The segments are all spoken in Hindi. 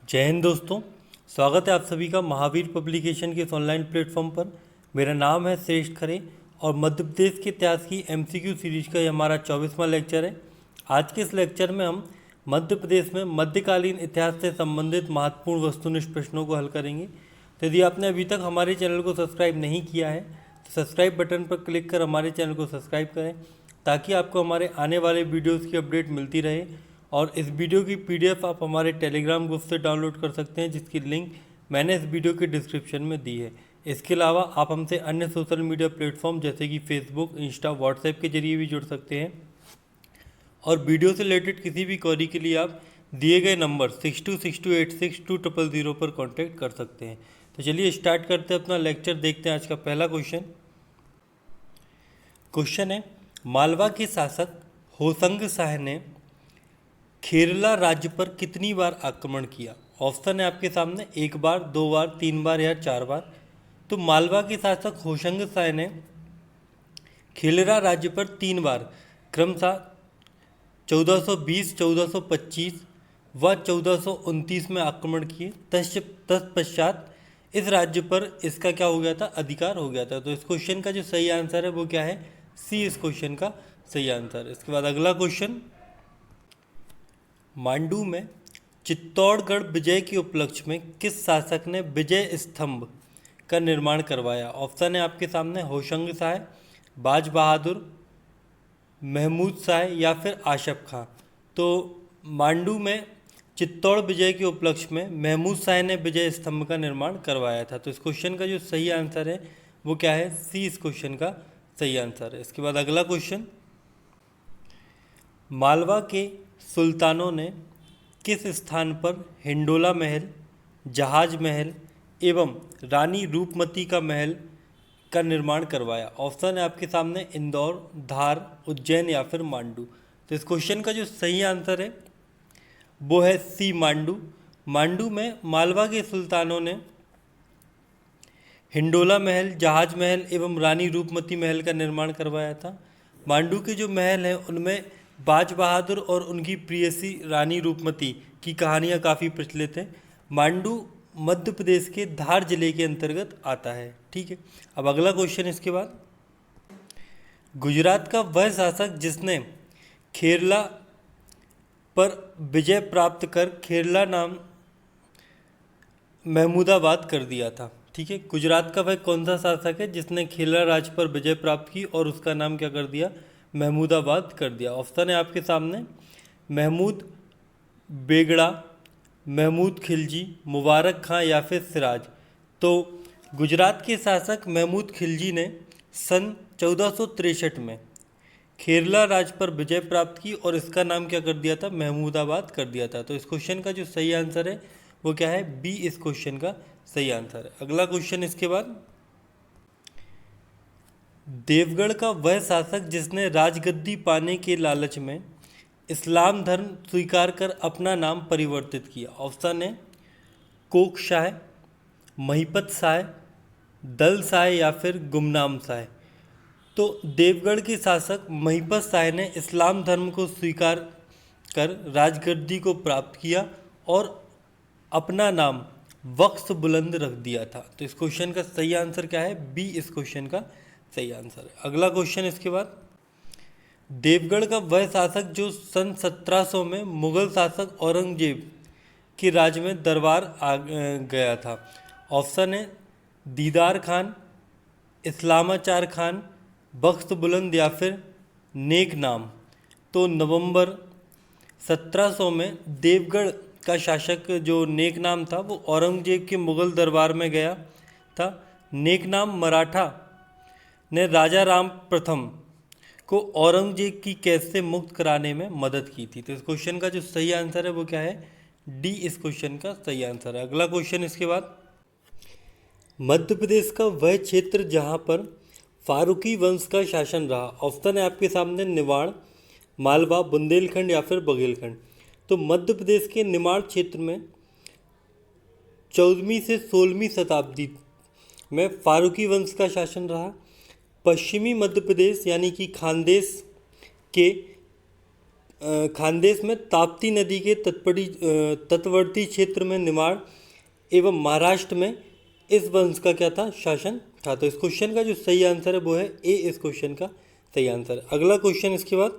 जय हिंद दोस्तों। स्वागत है आप सभी का महावीर पब्लिकेशन के इस ऑनलाइन प्लेटफॉर्म पर। मेरा नाम है श्रेष्ठ खरे और मध्य प्रदेश के इतिहास की एमसीक्यू सीरीज का ये हमारा 24वां लेक्चर है। आज के इस लेक्चर में हम मध्य प्रदेश में मध्यकालीन इतिहास से संबंधित महत्वपूर्ण वस्तुनिष्ठ प्रश्नों को हल करेंगे। तो यदि आपने अभी तक हमारे चैनल को सब्सक्राइब नहीं किया है तो सब्सक्राइब बटन पर क्लिक कर हमारे चैनल को सब्सक्राइब करें ताकि आपको हमारे आने वाले वीडियोज़ की अपडेट मिलती रहे। और इस वीडियो की पीडीएफ आप हमारे टेलीग्राम ग्रुप से डाउनलोड कर सकते हैं, जिसकी लिंक मैंने इस वीडियो के डिस्क्रिप्शन में दी है। इसके अलावा आप हमसे अन्य सोशल मीडिया प्लेटफॉर्म जैसे कि फेसबुक, इंस्टा, व्हाट्सएप के जरिए भी जुड़ सकते हैं। और वीडियो से रिलेटेड किसी भी क्वेरी के लिए आप दिए गए नंबर 6262862000 पर कॉन्टैक्ट कर सकते हैं। तो चलिए स्टार्ट करते हैं अपना लेक्चर। देखते हैं आज का पहला क्वेश्चन है, मालवा के शासक होशंग शाह ने खेरला राज्य पर कितनी बार आक्रमण किया? ऑप्शन है आपके सामने, 1 बार, 2 बार, 3 बार या 4 बार। तो मालवा के शासक होशंग शाह ने खेरला राज्य पर 3 बार क्रमशः 1420, 1425 व 1429 में आक्रमण किए। तत्पश्चात इस राज्य पर इसका क्या हो गया था? अधिकार हो गया था। तो इस क्वेश्चन का जो सही आंसर है वो क्या है? सी इस क्वेश्चन का सही आंसर है। इसके बाद अगला क्वेश्चन, मांडू में चित्तौड़गढ़ विजय के उपलक्ष्य में किस शासक ने विजय स्तंभ का निर्माण करवाया? ऑप्शन है आपके सामने, होशंग शाह, बाज बहादुर, महमूद शाह या फिर आशफ खां। तो मांडू में चित्तौड़ विजय के उपलक्ष्य में महमूद शाह ने विजय स्तंभ का निर्माण करवाया था। तो इस क्वेश्चन का जो सही आंसर है वो क्या है? सी इस क्वेश्चन का सही आंसर है। इसके बाद अगला क्वेश्चन, मालवा के सुल्तानों ने किस स्थान पर हिंडोला महल, जहाज महल एवं रानी रूपमती का महल का निर्माण करवाया? ऑप्शन है आपके सामने, इंदौर, धार, उज्जैन या फिर मांडू। तो इस क्वेश्चन का जो सही आंसर है वो है सी, मांडू। मांडू में मालवा के सुल्तानों ने हिंडोला महल, जहाज महल एवं रानी रूपमती महल का निर्माण करवाया था। मांडू के जो महल हैं उनमें बाज बहादुर और उनकी प्रियसी रानी रूपमती की कहानियाँ काफ़ी प्रचलित हैं। मांडू मध्य प्रदेश के धार जिले के अंतर्गत आता है। ठीक है, अब अगला क्वेश्चन इसके बाद, गुजरात का वह शासक जिसने खेरला पर विजय प्राप्त कर खेरला नाम महमूदाबाद कर दिया था? ठीक है, गुजरात का वह कौन सा शासक है जिसने खेरला राज्य पर विजय प्राप्त की और उसका नाम क्या कर दिया? महमूदाबाद कर दिया। ऑप्शन है आपके सामने, महमूद बेगड़ा, महमूद खिलजी, मुबारक खां या फिर सिराज। तो गुजरात के शासक महमूद खिलजी ने सन 1463 में खेरला राज्य पर विजय प्राप्त की और इसका नाम क्या कर दिया था? महमूदाबाद कर दिया था। तो इस क्वेश्चन का जो सही आंसर है वो क्या है? बी इस क्वेश्चन का सही आंसर है। अगला क्वेश्चन इसके बाद, देवगढ़ का वह शासक जिसने राजगद्दी पाने के लालच में इस्लाम धर्म स्वीकार कर अपना नाम परिवर्तित किया? ऑप्शन है कोक शाह, महिपत शाह, दल शाह या फिर गुमनाम शाह। तो देवगढ़ के शासक महिपत शाह ने इस्लाम धर्म को स्वीकार कर राजगद्दी को प्राप्त किया और अपना नाम वक्स बुलंद रख दिया था। तो इस क्वेश्चन का सही आंसर क्या है? बी इस क्वेश्चन का सही आंसर है। अगला क्वेश्चन इसके बाद, देवगढ़ का वह शासक जो सन 1700 में मुगल शासक औरंगजेब के राज्य में दरबार आ गया था? ऑप्शन है दीदार खान, इस्लामाचार खान, बख्त बुलंद या फिर नेक नाम। तो नवंबर 1700 में देवगढ़ का शासक जो नेक नाम था वो औरंगजेब के मुगल दरबार में गया था। नेक नाम मराठा ने राजा राम प्रथम को औरंगजेब की कैद से मुक्त कराने में मदद की थी? तो इस क्वेश्चन का जो सही आंसर है वो क्या है? डी इस क्वेश्चन का सही आंसर है। अगला क्वेश्चन इसके बाद, मध्य प्रदेश का वह क्षेत्र जहां पर फारूकी वंश का शासन रहा? ऑप्शन है आपके सामने, निमाड़, मालवा, बुंदेलखंड या फिर बघेलखंड। तो मध्य प्रदेश के निमाड़ क्षेत्र में 14वीं से 16वीं शताब्दी में फारूकी वंश का शासन रहा। पश्चिमी मध्य प्रदेश यानी कि खानदेश के खानदेश में ताप्ती नदी के तटवर्ती क्षेत्र में निमाड़ एवं महाराष्ट्र में इस वंश का क्या था, शासन था। तो इस क्वेश्चन का जो सही आंसर है वो है ए, इस क्वेश्चन का सही आंसर। अगला क्वेश्चन इसके बाद,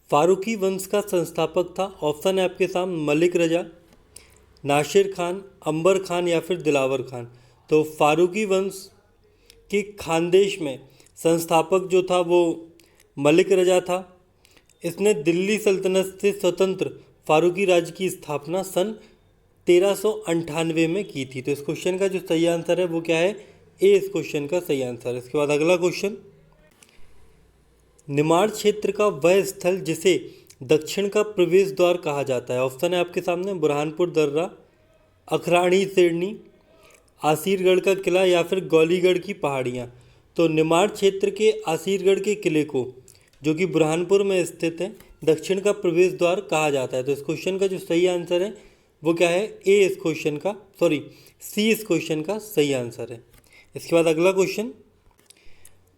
फारूकी वंश का संस्थापक था। ऑप्शन है आपके सामने मलिक रजा, नासिर खान, अंबर खान या फिर दिलावर खान। तो फारूकी वंश के खानदेश में संस्थापक जो था वो मलिक रजा था। इसने दिल्ली सल्तनत से स्वतंत्र फारूकी राज्य की स्थापना सन 1398 में की थी। तो इस क्वेश्चन का जो सही आंसर है वो क्या है, ए, इस क्वेश्चन का सही आंसर है। इसके बाद अगला क्वेश्चन, निमाड़ क्षेत्र का वह स्थल जिसे दक्षिण का प्रवेश द्वार कहा जाता है। ऑप्शन है आपके सामने बुरहानपुर दर्रा, अखराणी सेरनी, आसीरगढ़ का किला या फिर गौलीगढ़ की पहाड़ियाँ। तो निमाड़ क्षेत्र के आसीरगढ़ के किले को, जो कि बुरहानपुर में स्थित है, दक्षिण का प्रवेश द्वार कहा जाता है। तो इस क्वेश्चन का जो सही आंसर है वो क्या है, ए, इस क्वेश्चन का सी, इस क्वेश्चन का सही आंसर है। इसके बाद अगला क्वेश्चन,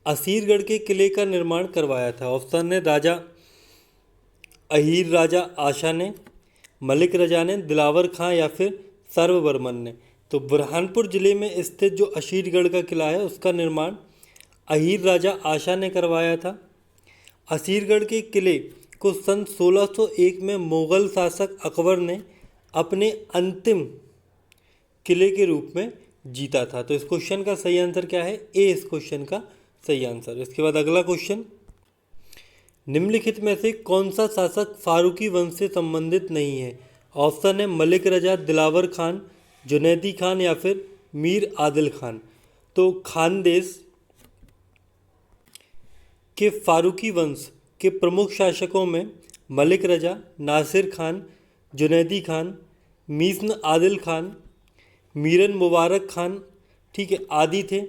असीरगढ़ के किले का निर्माण करवाया था। ऑप्शन है राजा अहीर राजा आशा ने, मलिक रजा ने, दिलावर खां या फिर सर्ववर्मन ने। तो बुरहानपुर जिले में स्थित जो असीरगढ़ का किला है उसका निर्माण अहीर राजा आशा ने करवाया था। असीरगढ़ के किले को सन 1601 में मुगल शासक अकबर ने अपने अंतिम किले के रूप में जीता था। तो इस क्वेश्चन का सही आंसर क्या है, ए, इस क्वेश्चन का सही आंसर। इसके बाद अगला क्वेश्चन, निम्नलिखित में से कौन सा शासक फारूकी वंश से संबंधित नहीं है। ऑप्शन है मलिक रजा, दिलावर खान, जुनैदी खान या फिर मीर आदिल खान। तो खानदेश के फारूकी वंश के प्रमुख शासकों में मलिक रजा, नासिर खान, जुनैदी खान, मीसन आदिल खान, मीरन मुबारक खान, ठीक है, आदि थे।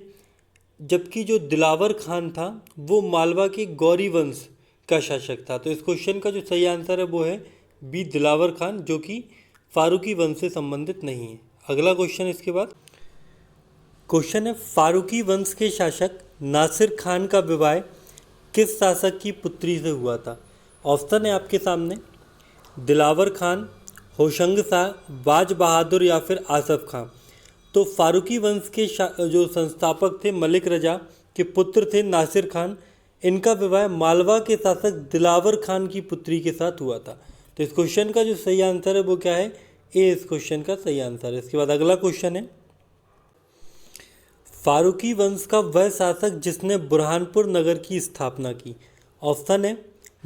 जबकि जो दिलावर खान था वो मालवा के गौरी वंश का शासक था। तो इस क्वेश्चन का जो सही आंसर है वो है बी, दिलावर खान, जो कि फारूकी वंश से संबंधित नहीं है। अगला क्वेश्चन इसके बाद क्वेश्चन है, फारूकी वंश के शासक नासिर खान का विवाह किस शासक की पुत्री से हुआ था। ऑप्शन है आपके सामने दिलावर खान, होशंग शाह, बाज बहादुर या फिर आसफ खां। तो फारूकी वंश के जो संस्थापक थे मलिक रजा के पुत्र थे नासिर खान। इनका विवाह मालवा के शासक दिलावर खान की पुत्री के साथ हुआ था। तो इस क्वेश्चन का जो सही आंसर है वो क्या है, ए, इस क्वेश्चन का सही आंसर है। इसके बाद अगला क्वेश्चन है, फारूकी वंश का वह शासक जिसने बुरहानपुर नगर की स्थापना की। ऑप्शन है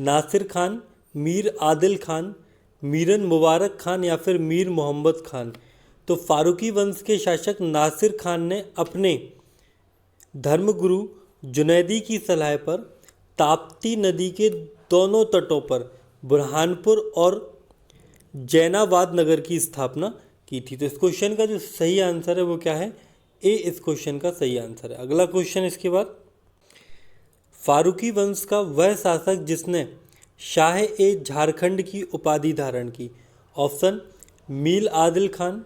नासिर खान, मीर आदिल खान, मीरन मुबारक खान या फिर मीर मोहम्मद खान। तो फारूकी वंश के शासक नासिर खान ने अपने धर्मगुरु जुनैदी की सलाह पर ताप्ती नदी के दोनों तटों पर बुरहानपुर और जैनाबाद नगर की स्थापना की थी। तो इस क्वेश्चन का जो सही आंसर है वो क्या है, ए, इस क्वेश्चन का सही आंसर है। अगला क्वेश्चन इसके बाद, फारूकी वंश का वह शासक जिसने शाह ए झारखंड की उपाधि धारण की। ऑप्शन मीर आदिल खान,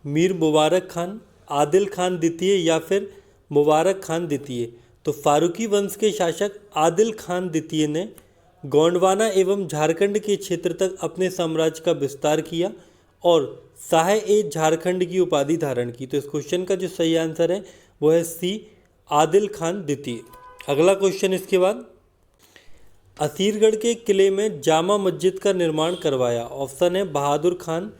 मीर मुबारक खान, आदिल खान द्वितीय या फिर मुबारक खान द्वितीय। तो फारूकी वंश के शासक आदिल खान द्वितीय ने गोंडवाना एवं झारखंड के क्षेत्र तक अपने साम्राज्य का विस्तार किया और शाह ए झारखंड की उपाधि धारण की। तो इस क्वेश्चन का जो सही आंसर है वो है सी, आदिल खान द्वितीय। अगला क्वेश्चन इसके बाद, असीरगढ़ के किले में जामा मस्जिद का निर्माण करवाया। ऑप्शन है बहादुर खान,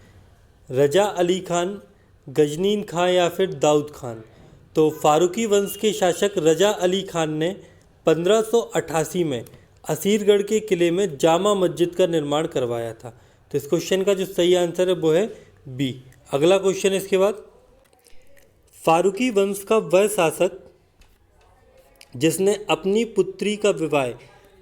रजा अली खान, गजनीन खान या फिर दाऊद खान। तो फारूकी वंश के शासक रजा अली खान ने 1588 में असीरगढ़ के किले में जामा मस्जिद का निर्माण करवाया था। तो इस क्वेश्चन का जो सही आंसर है वो है बी। अगला क्वेश्चन इसके बाद, फारूकी वंश का वह शासक जिसने अपनी पुत्री का विवाह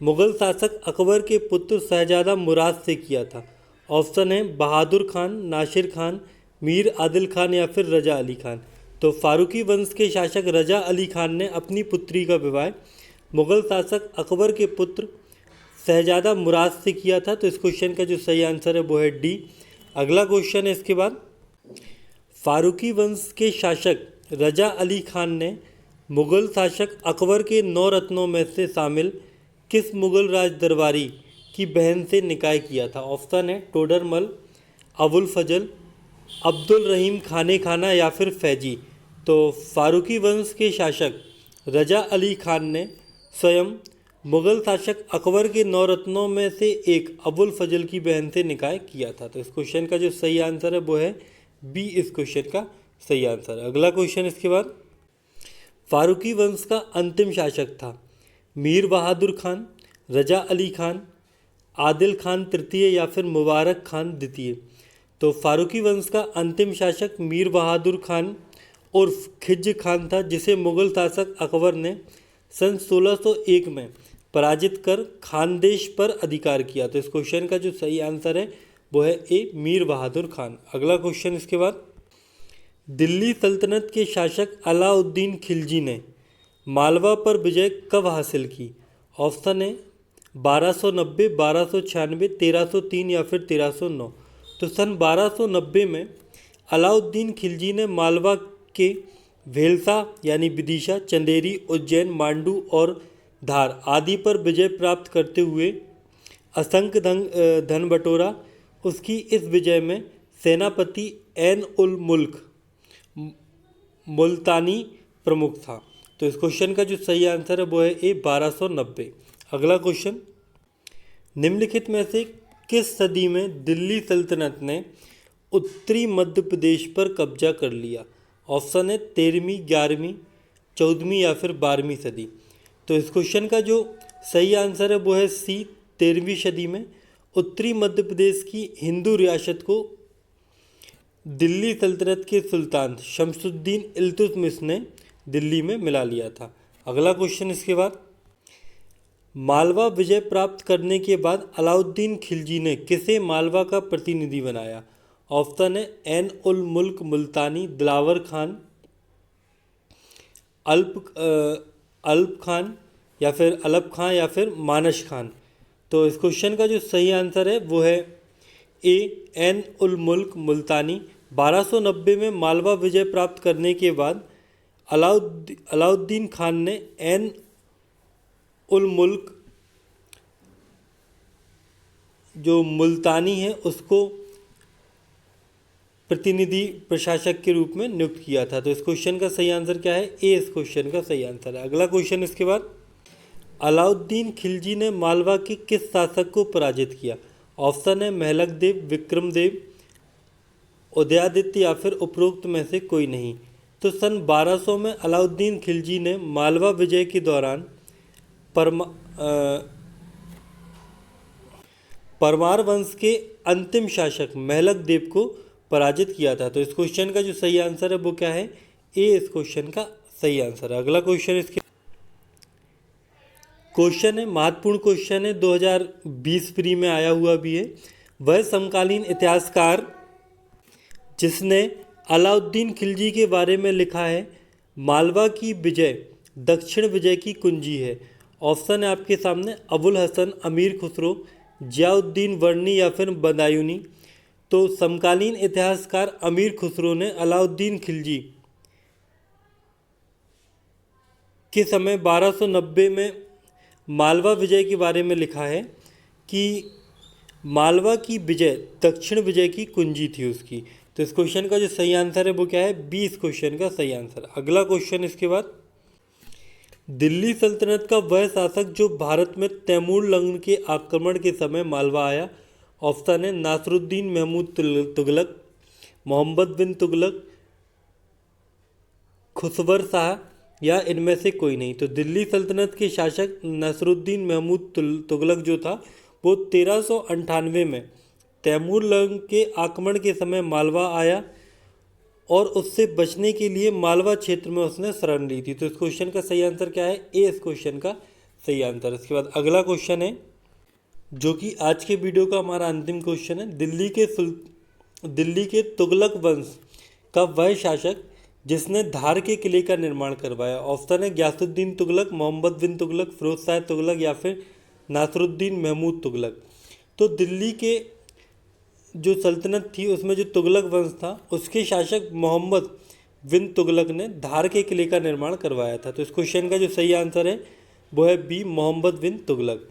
मुगल शासक अकबर के पुत्र शहजादा मुराद से किया था। ऑप्शन है बहादुर खान, नासिर खान, मीर आदिल खान या फिर रजा अली खान। तो फारूकी वंश के शासक रजा अली खान ने अपनी पुत्री का विवाह मुगल शासक अकबर के पुत्र शहजादा मुराद से किया था। तो इस क्वेश्चन का जो सही आंसर है वो है डी। अगला क्वेश्चन है इसके बाद, फारूकी वंश के शासक रजा अली खान ने मुगल शासक अकबर के 9 रत्नों में से शामिल किस मुगल राज दरबारी की बहन से निकाय किया था? ऑप्शन है टोडरमल, अबुल फजल, अब्दुल रहीम खाने खाना या फिर फैजी। तो फारूकी वंश के शासक रजा अली खान ने स्वयं मुगल शासक अकबर के 9 रत्नों में से एक अबुल फजल की बहन से निकाय किया था। तो इस क्वेश्चन का जो सही आंसर है वो है बी, इस क्वेश्चन का सही आंसर है। अगला क्वेश्चन इसके बाद, फारूकी वंश का अंतिम शासक था मीर बहादुर खान, रजा अली खान, आदिल खान तृतीय या फिर मुबारक खान द्वितीय। तो फारूकी वंश का अंतिम शासक मीर बहादुर खान उर्फ खिज्र खान था, जिसे मुगल शासक अकबर ने सन 1601 में पराजित कर खानदेश पर अधिकार किया। तो इस क्वेश्चन का जो सही आंसर है वो है ए, मीर बहादुर खान। अगला क्वेश्चन इसके बाद, दिल्ली सल्तनत के शासक अलाउद्दीन खिलजी ने मालवा पर विजय कब हासिल की? ऑप्शन है 1290, 1296, 1303 या फिर 1309। तो सन 1290 में अलाउद्दीन खिलजी ने मालवा के भेलसा यानी विदिशा, चंदेरी, उज्जैन, मांडू और धार आदि पर विजय प्राप्त करते हुए असंख्य धन बटोरा। उसकी इस विजय में सेनापति ऐन उल मुल्क मुल्तानी प्रमुख था। तो इस क्वेश्चन का जो सही आंसर है वो है ए, 1290। अगला क्वेश्चन, निम्नलिखित में से किस सदी में दिल्ली सल्तनत ने उत्तरी मध्य प्रदेश पर कब्जा कर लिया? ऑप्शन है 13वीं, 11वीं, 14वीं या फिर 12वीं सदी। तो इस क्वेश्चन का जो सही आंसर है वो है सी, 13वीं सदी में उत्तरी मध्य प्रदेश की हिंदू रियासत को दिल्ली सल्तनत के सुल्तान शमसुद्दीन इल्तुतमिश ने दिल्ली में मिला लिया था। अगला क्वेश्चन इसके बाद, मालवा विजय प्राप्त करने के बाद अलाउद्दीन खिलजी ने किसे मालवा का प्रतिनिधि बनाया? ऑप्शन है ऐन उल मुल्क मुल्तानी, दिलावर खान, अल्प खान या फिर अलप खान या फिर मानस खान। तो इस क्वेश्चन का जो सही आंसर है वो है ए, ऐन उल मुल्क मुल्तानी। 1290 में मालवा विजय प्राप्त करने के बाद अलाउद्दीन खान ने ऐन उल मुल्क जो मुल्तानी है उसको प्रतिनिधि प्रशासक के रूप में नियुक्त किया था। तो इस क्वेश्चन का सही आंसर क्या है? ए, इस क्वेश्चन का सही आंसर है। अगला क्वेश्चन इसके बाद, अलाउद्दीन खिलजी ने मालवा के किस शासक को पराजित किया? ऑप्शन है महलक देव, विक्रम देव, उदयादित्य या फिर उपरोक्त में से कोई नहीं। तो सन 1200 में अलाउद्दीन खिलजी ने मालवा विजय के दौरान परमार वंश के अंतिम शासक महलक देव को पराजित किया था। तो इस क्वेश्चन का जो सही आंसर है वो क्या है? ए, इस क्वेश्चन का सही आंसर है। अगला क्वेश्चन इसके क्वेश्चन है, महत्वपूर्ण क्वेश्चन है, 2020 प्री में आया हुआ भी है। वह समकालीन इतिहासकार जिसने अलाउद्दीन खिलजी के बारे में लिखा है मालवा की विजय दक्षिण विजय की कुंजी है। ऑप्शन है आपके सामने अबुल हसन, अमीर खुसरो, जियाउद्दीन वर्णी या फिर बदायूनी। तो समकालीन इतिहासकार अमीर खुसरो ने अलाउद्दीन खिलजी के समय 1290 में मालवा विजय के बारे में लिखा है कि मालवा की विजय दक्षिण विजय की कुंजी थी उसकी। तो इस क्वेश्चन का जो सही आंसर है वो क्या है? बी, इस क्वेश्चन का सही आंसर। अगला क्वेश्चन इसके बाद, दिल्ली सल्तनत का वह शासक जो भारत में तैमूर लंग के आक्रमण के समय मालवा आया। ऑप्शन है नासरुद्दीन महमूद तुगलक, मोहम्मद बिन तुगलक, खुसवर शाह या इनमें से कोई नहीं। तो दिल्ली सल्तनत के शासक नासरुद्दीन महमूद तुगलक जो था वो 1398 में तैमूर लंग के आक्रमण के समय मालवा आया और उससे बचने के लिए मालवा क्षेत्र में उसने शरण ली थी। तो इस क्वेश्चन का सही आंसर क्या है? ए, इस क्वेश्चन का सही आंसर। इसके बाद अगला क्वेश्चन है जो कि आज के वीडियो का हमारा अंतिम क्वेश्चन है, दिल्ली के तुगलक वंश का वह शासक जिसने धार के किले का निर्माण करवाया। ऑप्शन है गयासुद्दीन तुगलक, मोहम्मद बिन तुगलक, फिरोज शाह तुगलक या फिर नासरुद्दीन महमूद तुगलक। तो दिल्ली के जो सल्तनत थी उसमें जो तुगलक वंश था उसके शासक मोहम्मद बिन तुगलक ने धार के किले का निर्माण करवाया था। तो इस क्वेश्चन का जो सही आंसर है वो है बी, मोहम्मद बिन तुगलक।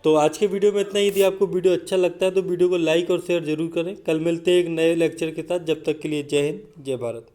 तो आज के वीडियो में इतना ही। यदि आपको वीडियो अच्छा लगता है तो वीडियो को लाइक और शेयर जरूर करें। कल मिलते हैं एक नए लेक्चर के साथ। जब तक के लिए जय हिंद, जय भारत।